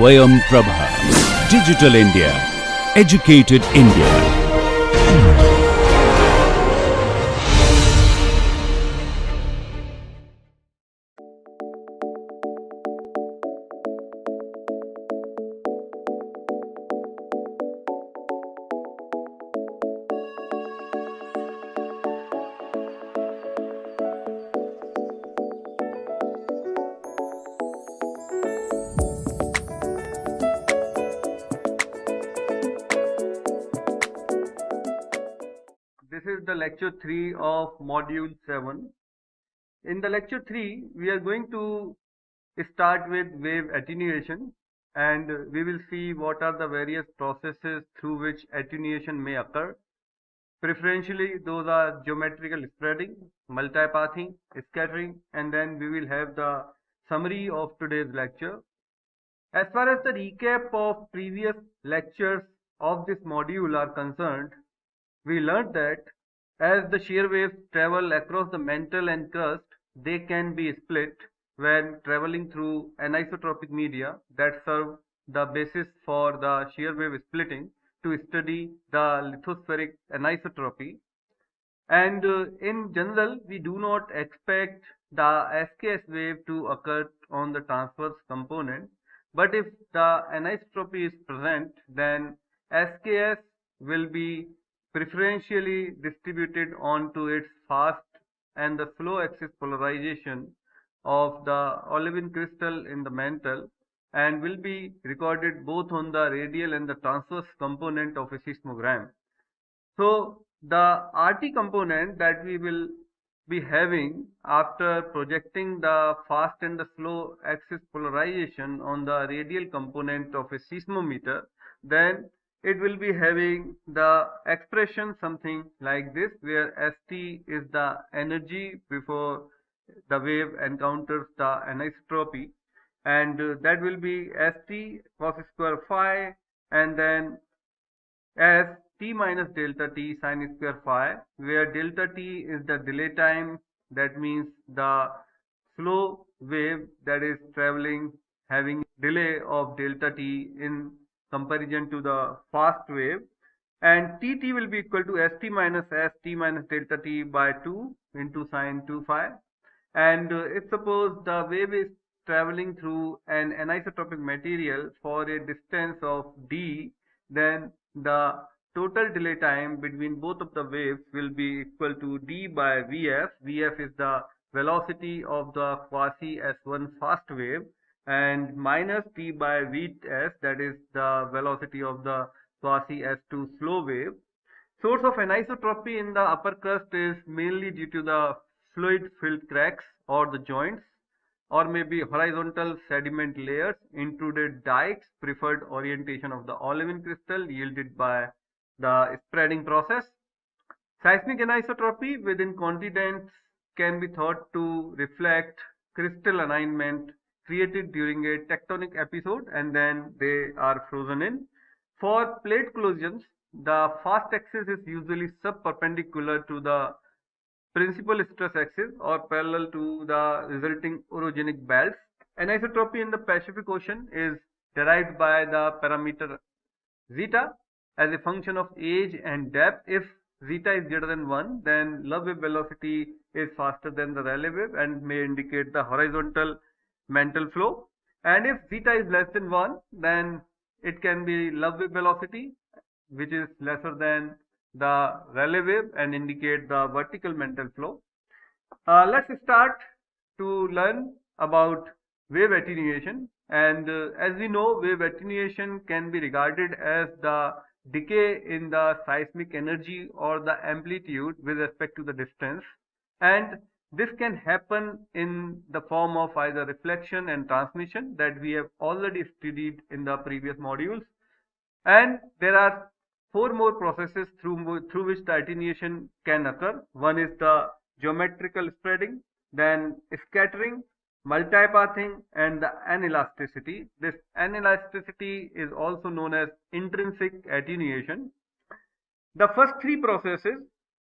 Swayam Prabha. Digital India. Educated India. This is the lecture 3 of module 7. In the lecture 3, we are going to start with wave attenuation, and we will see what are the various processes through which attenuation may occur. Preferentially, those are geometrical spreading, multipathing, scattering, and then we will have the summary of today's lecture. As far as the recap of previous lectures of this module are concerned, we learned that as the shear waves travel across the mantle and crust, they can be split when traveling through anisotropic media that serve the basis for the shear wave splitting to study the lithospheric anisotropy. And in general, we do not expect the SKS wave to occur on the transverse component. But if the anisotropy is present, then SKS will be preferentially distributed onto its fast and the slow axis polarization of the olivine crystal in the mantle, and will be recorded both on the radial and the transverse component of a seismogram. So the RT component that we will be having after projecting the fast and the slow axis polarization on the radial component of a seismometer, then it will be having the expression something like this, where St is the energy before the wave encounters the anisotropy, and that will be St cos square phi, and then as t minus delta t sin square phi, where delta t is the delay time, that means the slow wave that is traveling having delay of delta t in comparison to the fast wave, and tt will be equal to st minus delta t by 2 into sin 2 phi. And if suppose the wave is traveling through an anisotropic material for a distance of d, then the total delay time between both of the waves will be equal to d by vf. Vf is the velocity of the quasi s1 fast wave, and minus t by vs, that is the velocity of the quasi s2 slow wave. Source of anisotropy in the upper crust is mainly due to the fluid filled cracks or the joints, or maybe horizontal sediment layers, intruded dikes, preferred orientation of the olivine crystal yielded by the spreading process. Seismic anisotropy within continents can be thought to reflect crystal alignment created during a tectonic episode and then they are frozen in. For plate collisions, the fast axis is usually subperpendicular to the principal stress axis or parallel to the resulting orogenic belts. Anisotropy in the Pacific Ocean is derived by the parameter zeta as a function of age and depth. If zeta is greater than 1, then love wave velocity is faster than the Rayleigh wave and may indicate the horizontal mantle flow. And if zeta is less than 1, then it can be love wave velocity, which is lesser than the Rayleigh wave and indicate the vertical mantle flow. Let's start to learn about wave attenuation. And as we know, wave attenuation can be regarded as the decay in the seismic energy or the amplitude with respect to the distance, and this can happen in the form of either reflection and transmission that we have already studied in the previous modules. And there are four more processes through which the attenuation can occur. One is the geometrical spreading, then scattering, multipathing, and the anelasticity. This anelasticity is also known as intrinsic attenuation. The first three processes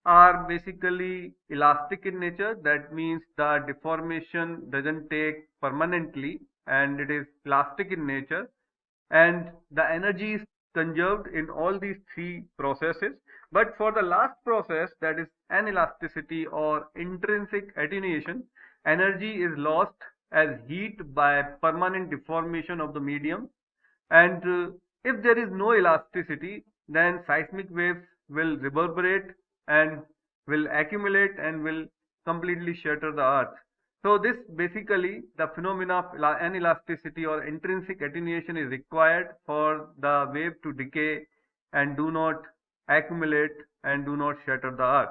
are basically elastic in nature. That means the deformation doesn't take permanently and it is elastic in nature. and the energy is conserved in all these three processes. But for the last process, that is anelasticity or intrinsic attenuation, energy is lost as heat by permanent deformation of the medium. And if there is no elasticity, then seismic waves will reverberate and will accumulate and will completely shatter the earth. So this basically the phenomena of anelasticity or intrinsic attenuation is required for the wave to decay and do not accumulate and do not shatter the earth.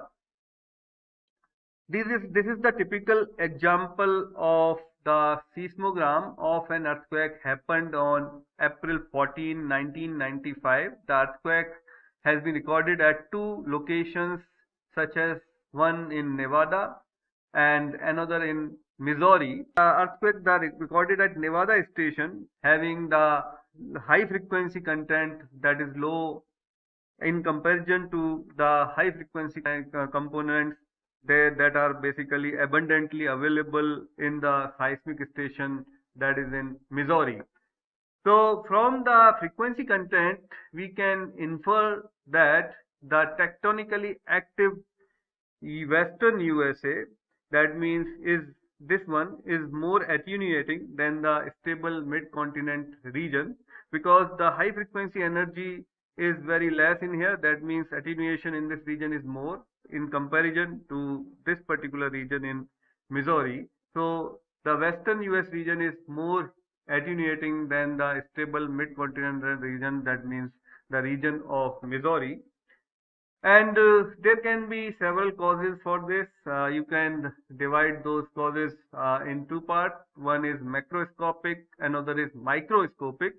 This is the typical example of the seismogram of an earthquake happened on April 14, 1995. The earthquake has been recorded at two locations, such as one in Nevada and another in Missouri. The earthquake that recorded at Nevada station having the high frequency content that is low in comparison to the high frequency components there that are basically abundantly available in the seismic station that is in Missouri. So from the frequency content, we can infer that the tectonically active western USA, that means is this one is more attenuating than the stable mid-continent region, because the high frequency energy is very less in here. That means attenuation in this region is more in comparison to this particular region in Missouri. So the western US region is more attenuating than the stable mid-continental region, that means the region of Missouri. And there can be several causes for this. You can divide those causes in two parts. One is macroscopic, another is microscopic.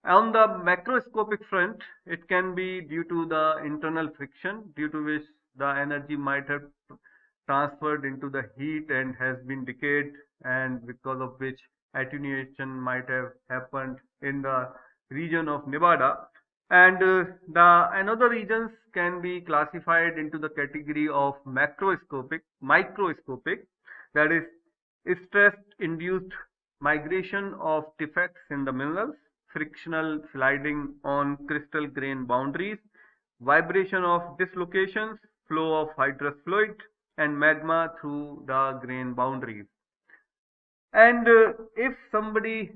On the macroscopic front, it can be due to the internal friction, due to which the energy might have transferred into the heat and has been decayed, and because of which attenuation might have happened in the region of Nevada. And the another regions can be classified into the category of microscopic, that is stress-induced migration of defects in the minerals, frictional sliding on crystal grain boundaries, vibration of dislocations, flow of hydrous fluid, and magma through the grain boundaries. And if somebody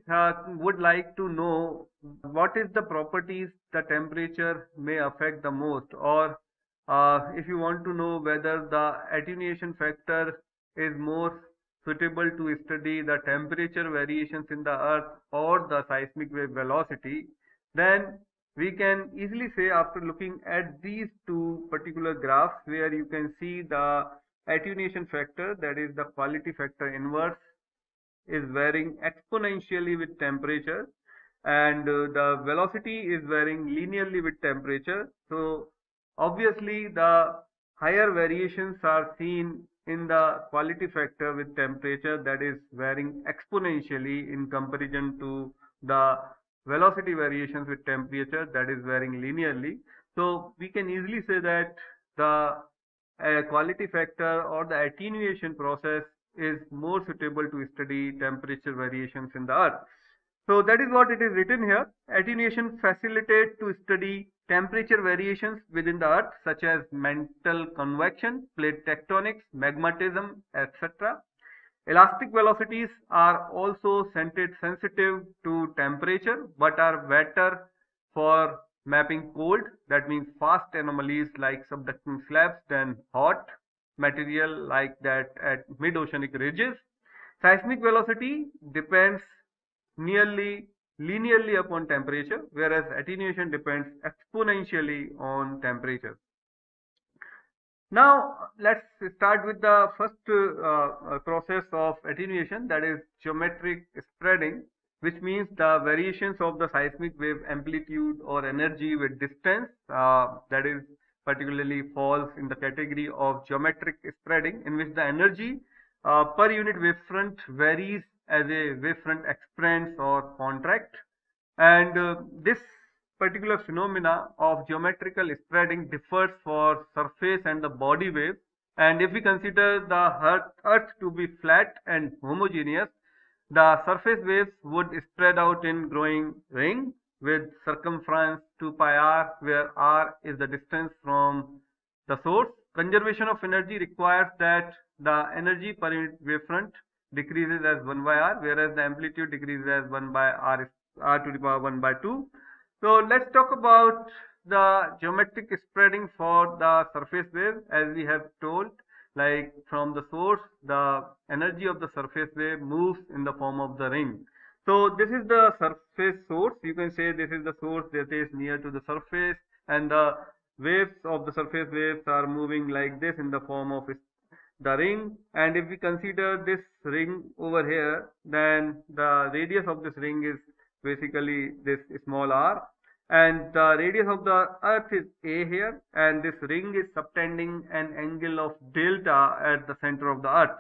would like to know what is the properties the temperature may affect the most, or if you want to know whether the attenuation factor is more suitable to study the temperature variations in the earth or the seismic wave velocity, then we can easily say, after looking at these two particular graphs where you can see the attenuation factor, that is the quality factor inverse, is varying exponentially with temperature, and the velocity is varying linearly with temperature. So obviously the higher variations are seen in the quality factor with temperature, that is varying exponentially in comparison to the velocity variations with temperature, that is varying linearly. So we can easily say that the quality factor or the attenuation process is more suitable to study temperature variations in the earth. So that is what it is written here. Attenuation facilitates to study temperature variations within the earth, such as mantle convection, plate tectonics, magmatism, etc. Elastic velocities are also sensitive to temperature, but are better for mapping cold, that means fast anomalies like subducting slabs, than hot material like that at mid-oceanic ridges. Seismic velocity depends nearly linearly upon temperature, whereas attenuation depends exponentially on temperature. Now let's start with the first process of attenuation, that is geometric spreading, which means the variations of the seismic wave amplitude or energy with distance, that is particularly falls in the category of geometric spreading, in which the energy per unit wavefront varies as a wavefront expands or contracts. And this particular phenomena of geometrical spreading differs for surface and the body waves. And if we consider the earth to be flat and homogeneous, the surface waves would spread out in growing ring, with circumference 2 pi r, where r is the distance from the source. Conservation of energy requires that the energy per unit wavefront decreases as 1 by r, whereas the amplitude decreases as 1 by r to the power 1 by 2. So let's talk about the geometric spreading for the surface wave. As we have told, like from the source, the energy of the surface wave moves in the form of the ring. So this is the surface source. You can say this is the source that is near to the surface, and the waves of the surface waves are moving like this in the form of the ring. And if we consider this ring over here, then the radius of this ring is basically this small r, and the radius of the earth is a here, and this ring is subtending an angle of delta at the center of the earth.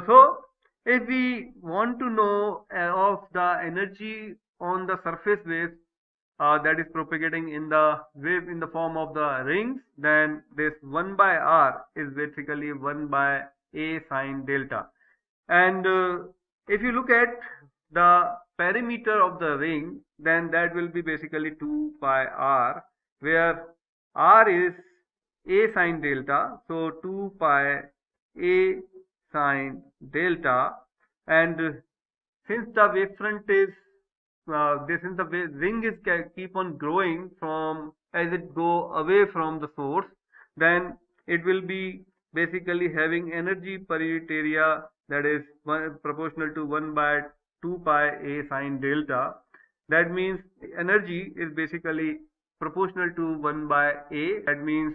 So if we want to know of the energy on the surface waves that is propagating in the wave in the form of the rings, then this 1 by r is basically 1 by a sine delta. And if you look at the perimeter of the ring, then that will be basically 2 pi r, where r is a sine delta, so 2 pi a sine delta. And since the wavefront is since the ring is keep on growing from as it go away from the source, then it will be basically having energy per unit area that is proportional to 1 by 2 pi a sine delta. That means energy is basically proportional to 1 by a. That means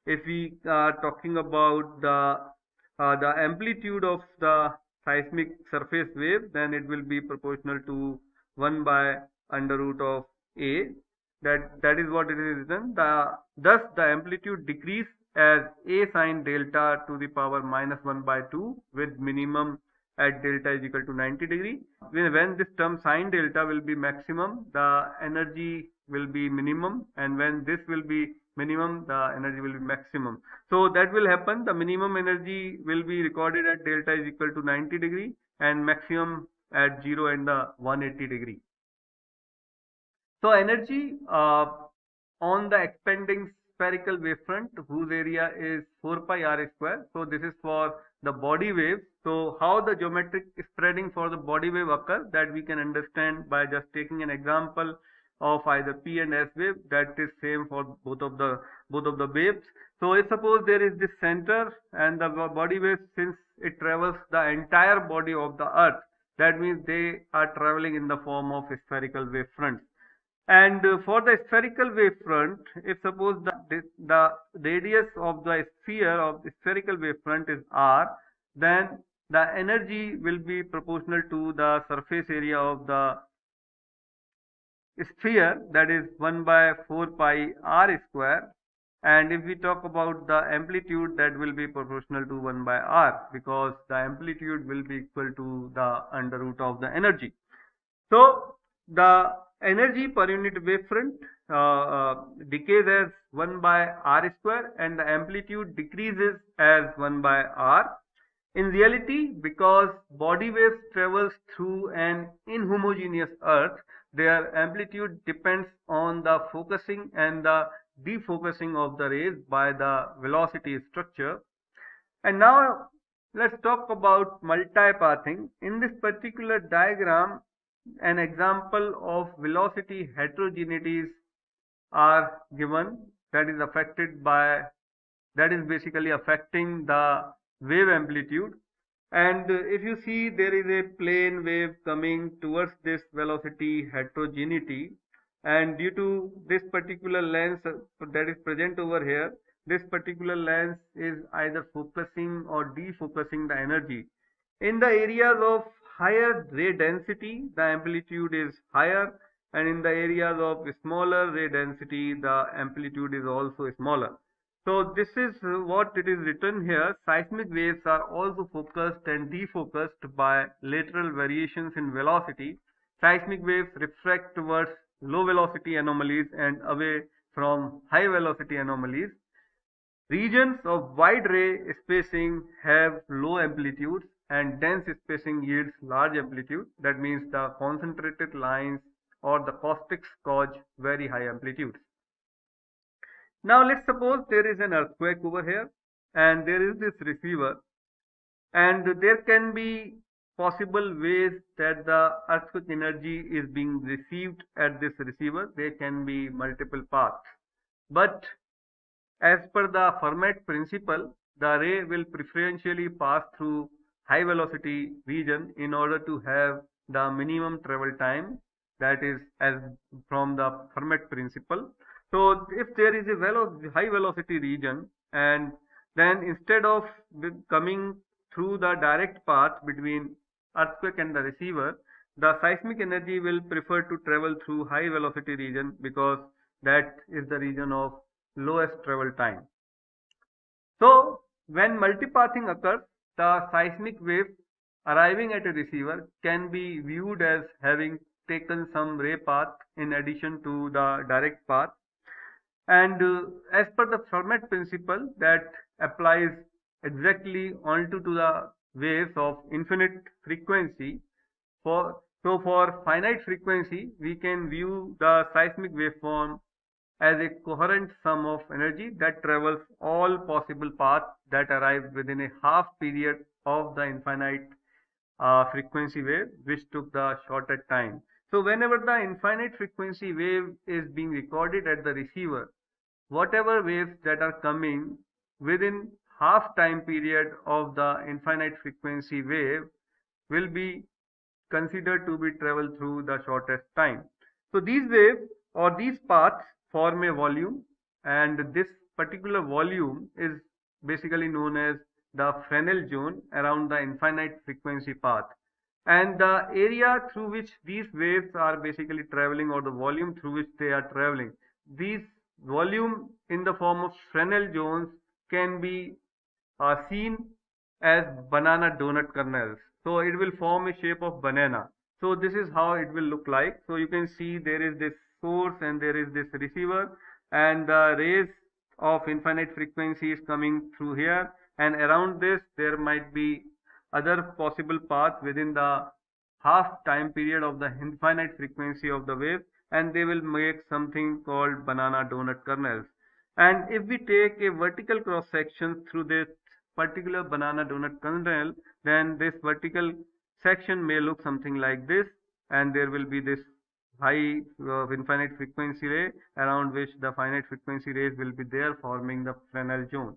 if we are talking about the amplitude of the seismic surface wave, then it will be proportional to 1 by under root of a. That is what it is written. Thus the amplitude decrease as a sine delta to the power minus 1 by 2, with minimum at delta is equal to 90 degree. When this term sine delta will be maximum, the energy will be minimum, and when this will be minimum, the energy will be maximum. So that will happen. The minimum energy will be recorded at delta is equal to 90 degree, and maximum at 0 and the 180 degree. So energy on the expanding spherical wavefront, whose area is 4 pi r square. So this is for the body wave. So how the geometric spreading for the body wave occurs, that we can understand by just taking an example of either P and S wave. That is same for both of the waves. So if suppose there is this center, and the body wave, since it travels the entire body of the earth, that means they are traveling in the form of spherical wavefronts. And for the spherical wavefront, if suppose the radius of the sphere of the spherical wavefront is r, then the energy will be proportional to the surface area of the sphere, that is 1 by 4 pi r square. And if we talk about the amplitude, that will be proportional to 1 by r, because the amplitude will be equal to the under root of the energy. So the energy per unit wavefront decays as 1 by r square, and the amplitude decreases as 1 by r. In reality, because body waves travels through an inhomogeneous earth, their amplitude depends on the focusing and the defocusing of the rays by the velocity structure. And now let's talk about multipathing. In this particular diagram, an example of velocity heterogeneities are given, that is basically affecting the wave amplitude. And if you see, there is a plane wave coming towards this velocity heterogeneity, and due to this particular lens that is present over here, this particular lens is either focusing or defocusing the energy. In the areas of higher ray density, the amplitude is higher, and in the areas of smaller ray density, the amplitude is also smaller. So this is what it is written here. Seismic waves are also focused and defocused by lateral variations in velocity. Seismic waves refract towards low velocity anomalies and away from high velocity anomalies. Regions of wide ray spacing have low amplitudes, and dense spacing yields large amplitude. That means the concentrated lines or the caustics cause very high amplitudes. Now let's suppose there is an earthquake over here and there is this receiver, and there can be possible ways that the earthquake energy is being received at this receiver. There can be multiple paths. But as per the Fermat principle, the ray will preferentially pass through high velocity region in order to have the minimum travel time, that is as from the Fermat principle. So if there is a high velocity region, and then instead of coming through the direct path between earthquake and the receiver, the seismic energy will prefer to travel through high velocity region because that is the region of lowest travel time. So when multipathing occurs, the seismic wave arriving at a receiver can be viewed as having taken some ray path in addition to the direct path. And as per the Fermat principle, that applies exactly onto to the waves of infinite frequency. For finite frequency, we can view the seismic waveform as a coherent sum of energy that travels all possible paths that arrive within a half period of the infinite frequency wave, which took the shortest time. So whenever the infinite frequency wave is being recorded at the receiver, whatever waves that are coming within half time period of the infinite frequency wave will be considered to be traveled through the shortest time. So these waves or these paths form a volume, and this particular volume is basically known as the Fresnel zone around the infinite frequency path. And the area through which these waves are basically traveling, or the volume through which they are traveling, these volume in the form of Fresnel zones can be seen as banana donut kernels. So it will form a shape of banana. So this is how it will look like. So you can see there is this source and there is this receiver, and the rays of infinite frequency is coming through here, and around this there might be other possible path within the half time period of the infinite frequency of the wave, and they will make something called banana donut kernels. And if we take a vertical cross section through this particular banana donut kernel, then this vertical section may look something like this, and there will be this high infinite frequency ray around which the finite frequency rays will be there, forming the Fresnel zone.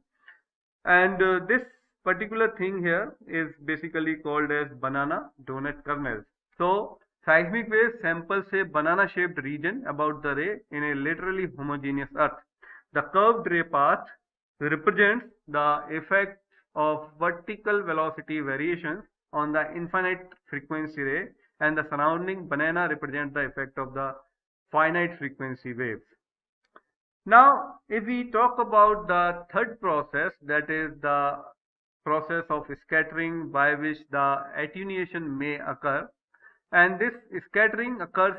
And this particular thing here is basically called as banana donut kernels. So seismic waves samples a banana shaped region about the ray in a literally homogeneous earth. The curved ray path represents the effect of vertical velocity variations on the infinite frequency ray, and the surrounding banana represents the effect of the finite frequency waves. Now, if we talk about the third process, that is the process of scattering by which the attenuation may occur, and this scattering occurs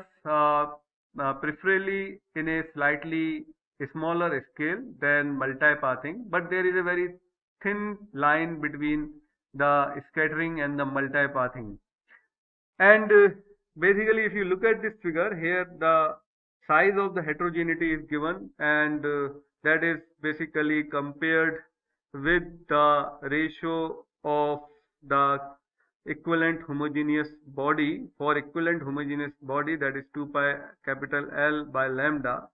preferably in a slightly smaller scale than multipathing, but there is a very thin line between the scattering and the multipathing. And basically, if you look at this figure here, the size of the heterogeneity is given, and that is basically compared with the ratio of the equivalent homogeneous body. For equivalent homogeneous body, that is 2 pi capital L by lambda.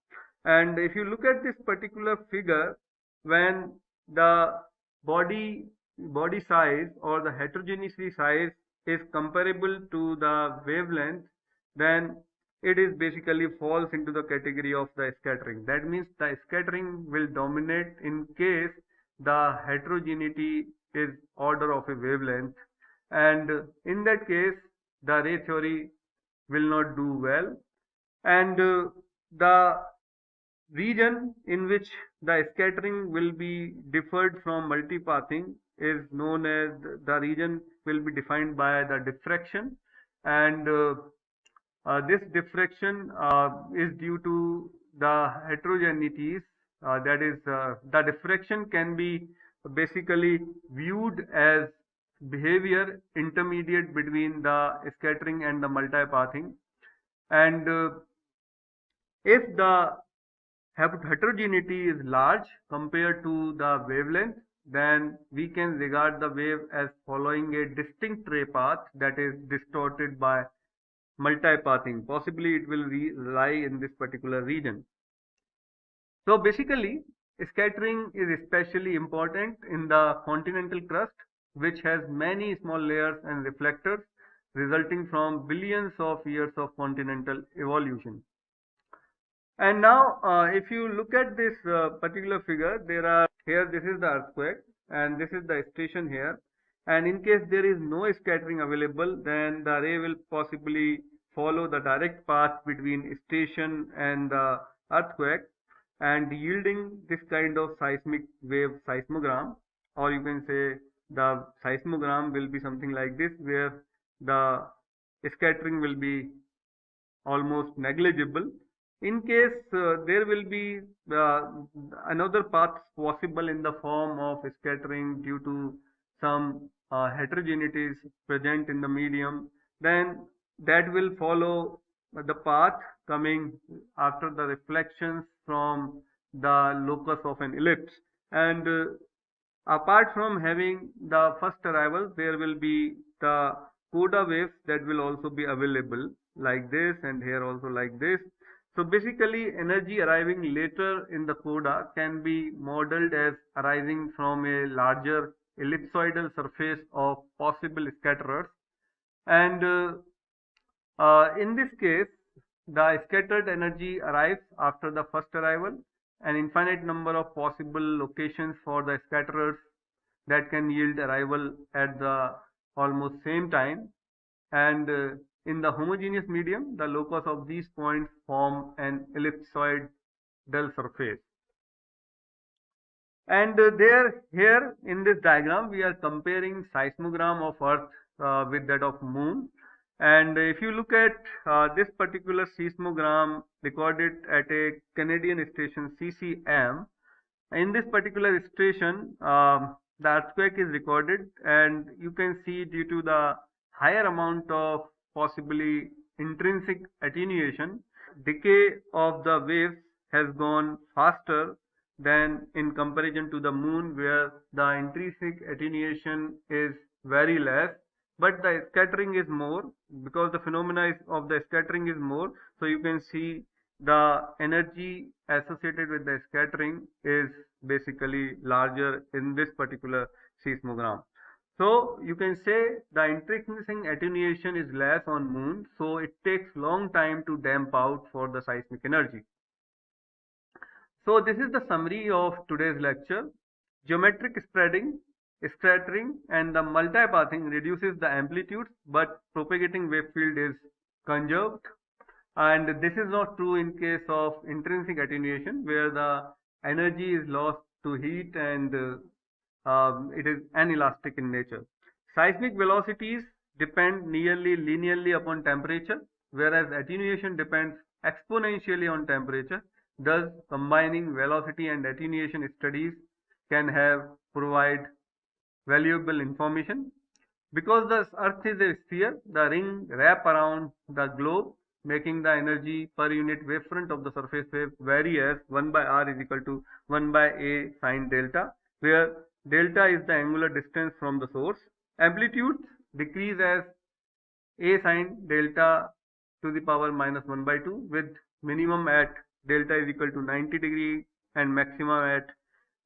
And if you look at this particular figure, when the body size or the heterogeneity size is comparable to the wavelength, then it is basically falls into the category of the scattering. That means the scattering will dominate in case the heterogeneity is order of a wavelength, and in that case the ray theory will not do well. And the region in which the scattering will be differed from multipathing is known as, the region will be defined by the diffraction, and this diffraction is due to the heterogeneities. That is, the diffraction can be basically viewed as behavior intermediate between the scattering and the multipathing, and If the heterogeneity is large compared to the wavelength, then we can regard the wave as following a distinct ray path that is distorted by multipathing. Possibly it will lie in this particular region. So basically, scattering is especially important in the continental crust, which has many small layers and reflectors resulting from billions of years of continental evolution. And now, if you look at this particular figure, here this is the earthquake, and this is the station here. And in case there is no scattering available, then the ray will possibly follow the direct path between station and the earthquake, and yielding this kind of seismic wave seismogram, or you can say the seismogram will be something like this, where the scattering will be almost negligible. In case there will be another path possible in the form of scattering due to some heterogeneities present in the medium, then that will follow the path coming after the reflections from the locus of an ellipse. And apart from having the first arrival, there will be the coda waves that will also be available, like this, and here also like this. So basically, energy arriving later in the coda can be modeled as arising from a larger ellipsoidal surface of possible scatterers. And in this case, the scattered energy arrives after the first arrival. An infinite number of possible locations for the scatterers that can yield arrival at the almost same time. And in the homogeneous medium, the locus of these points form an ellipsoidal surface. And here in this diagram, we are comparing seismogram of Earth with that of Moon. And if you look at this particular seismogram recorded at a Canadian station CCM, in this particular station, the earthquake is recorded, and you can see due to the higher amount of possibly intrinsic attenuation, decay of the waves has gone faster than in comparison to the moon, where the intrinsic attenuation is very less, but the scattering is more. Because the phenomena of the scattering is more, so you can see the energy associated with the scattering is basically larger in this particular seismogram. So you can say the intrinsic attenuation is less on moon, so it takes long time to damp out for the seismic energy. So this is the summary of today's lecture. Geometric scattering, and the multipathing reduces the amplitudes, but propagating wave field is conserved. And this is not true in case of intrinsic attenuation, where the energy is lost to heat, and it is anelastic in nature. Seismic velocities depend nearly linearly upon temperature, whereas attenuation depends exponentially on temperature. Thus, combining velocity and attenuation studies can provide valuable information. Because the Earth is a sphere, the ring wrap around the globe, making the energy per unit wavefront of the surface wave vary as 1 by r is equal to 1 by a sine delta, where delta is the angular distance from the source. Amplitudes decrease as a sine delta to the power minus 1 by 2, with minimum at delta is equal to 90 degree and maximum at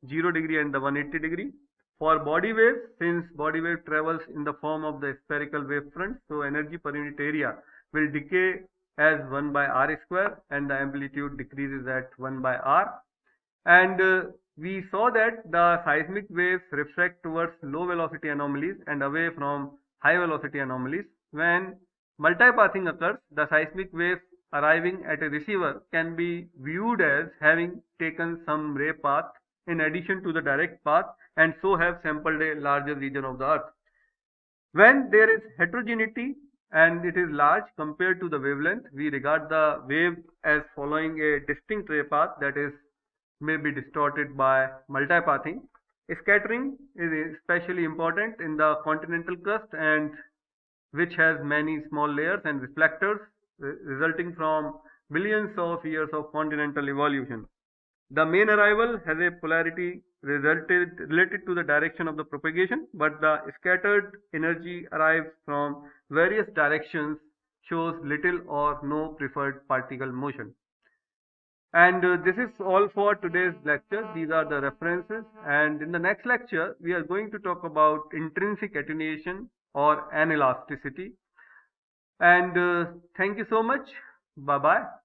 0 degree and the 180 degree. For body waves, since body wave travels in the form of the spherical wavefront, so energy per unit area will decay as 1 by r square, and the amplitude decreases at 1 by r. And we saw that the seismic waves refract towards low velocity anomalies and away from high velocity anomalies. When multipathing occurs, the seismic waves arriving at a receiver can be viewed as having taken some ray path in addition to the direct path, and so have sampled a larger region of the Earth. When there is heterogeneity and it is large compared to the wavelength, we regard the wave as following a distinct ray path that is may be distorted by multipathing. Scattering is especially important in the continental crust, and which has many small layers and reflectors resulting from billions of years of continental evolution. The main arrival has a polarity related to the direction of the propagation, but the scattered energy arrives from various directions, shows little or no preferred particle motion. And this is all for today's lecture. These are the references. And in the next lecture, we are going to talk about intrinsic attenuation or anelasticity. And thank you so much. Bye bye.